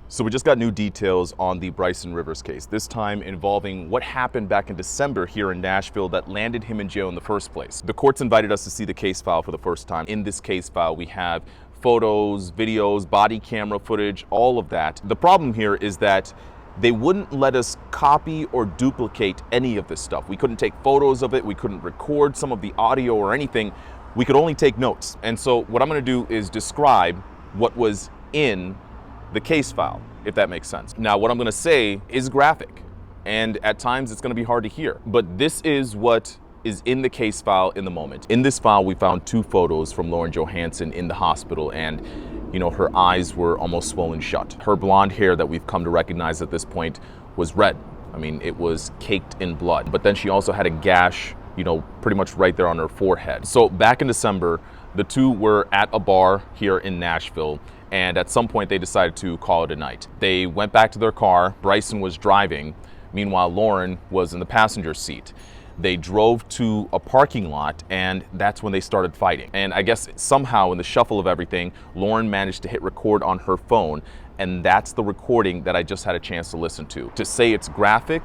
So we just got new details on the Bricen Rivers case, this time involving what happened back in December here in Nashville that landed him in jail in the first place. The courts invited us to see the case file for the first time. In this case file, we have photos, videos, body camera footage, all of that. The problem here is that they wouldn't let us copy or duplicate any of this stuff. We couldn't take photos of it, we couldn't record some of the audio or anything. We could only take notes. And so what I'm gonna do is describe what was in the case file, if that makes sense. Now, what I'm gonna say is graphic, and at times it's gonna be hard to hear, but this is what is in the case file in the moment. In this file, we found 2 photos from Lauren Johansen in the hospital, and you know, her eyes were almost swollen shut. Her blonde hair that we've come to recognize at this point was red. I mean, it was caked in blood, but then she also had a gash, you know, pretty much right there on her forehead. So back in December, the 2 were at a bar here in Nashville, and at some point they decided to call it a night. They went back to their car. Bricen was driving. Meanwhile, Lauren was in the passenger seat. They drove to a parking lot, and that's when they started fighting. And I guess somehow in the shuffle of everything, Lauren managed to hit record on her phone, and that's the recording that I just had a chance to listen to. To say it's graphic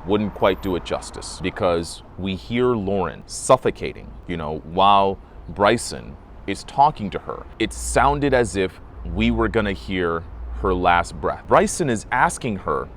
wouldn't quite do it justice, because we hear Lauren suffocating, you know, while Bricen is talking to her. It sounded as if we were gonna hear her last breath. Bricen is asking her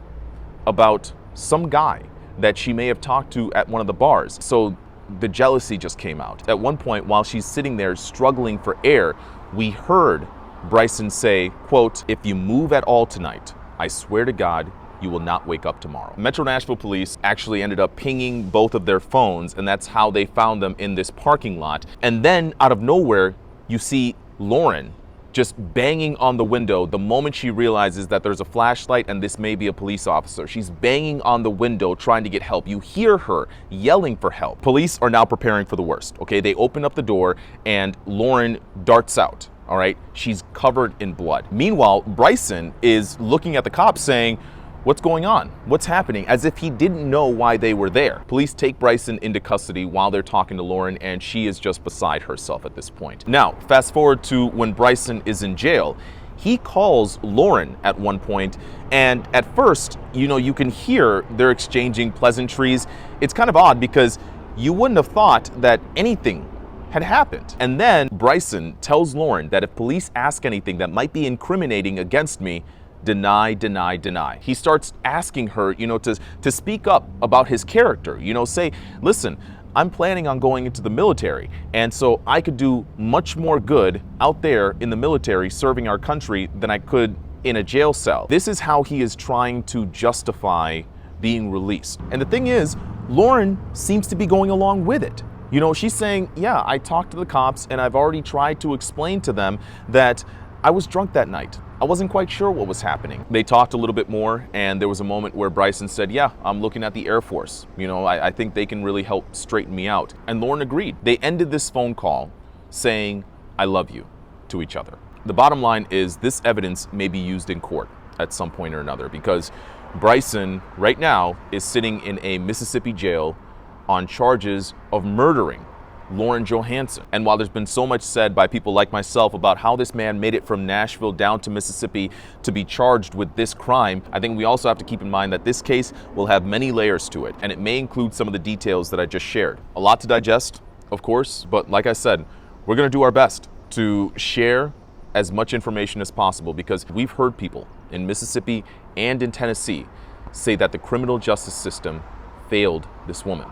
about some guy that she may have talked to at one of the bars. So the jealousy just came out. At one point, while she's sitting there struggling for air, we heard Bricen say, quote, "If you move at all tonight, I swear to God, you will not wake up tomorrow." Metro Nashville police actually ended up pinging both of their phones, and that's how they found them in this parking lot. And then out of nowhere, you see Lauren just banging on the window the moment she realizes that there's a flashlight and this may be a police officer. She's banging on the window trying to get help. You hear her yelling for help. Police are now preparing for the worst, okay? They open up the door and Lauren darts out, all right? She's covered in blood. Meanwhile, Bricen is looking at the cops saying, "What's going on? What's happening?" As if he didn't know why they were there. Police take Bricen into custody while they're talking to Lauren, and she is just beside herself at this point. Now, fast forward to when Bricen is in jail. He calls Lauren at one point, and at first, you know, you can hear they're exchanging pleasantries. It's kind of odd because you wouldn't have thought that anything had happened. And then Bricen tells Lauren that if police ask anything that might be incriminating against me, deny, deny, deny. He starts asking her, you know, to speak up about his character, you know, say, "Listen, I'm planning on going into the military, and so I could do much more good out there in the military serving our country than I could in a jail cell." This is how he is trying to justify being released. And the thing is, Lauren seems to be going along with it. You know, she's saying, "Yeah, I talked to the cops and I've already tried to explain to them that I was drunk that night. I wasn't quite sure what was happening." They talked a little bit more, and there was a moment where Bricen said, "Yeah, I'm looking at the Air Force. You know, I think they can really help straighten me out." And Lauren agreed. They ended this phone call saying, "I love you," to each other. The bottom line is this evidence may be used in court at some point or another, because Bricen right now is sitting in a Mississippi jail on charges of murdering Lauren Johansen. And while there's been so much said by people like myself about how this man made it from Nashville down to Mississippi to be charged with this crime, I think we also have to keep in mind that this case will have many layers to it, and it may include some of the details that I just shared. A lot to digest, of course, but like I said, we're gonna do our best to share as much information as possible, because we've heard people in Mississippi and in Tennessee say that the criminal justice system failed this woman.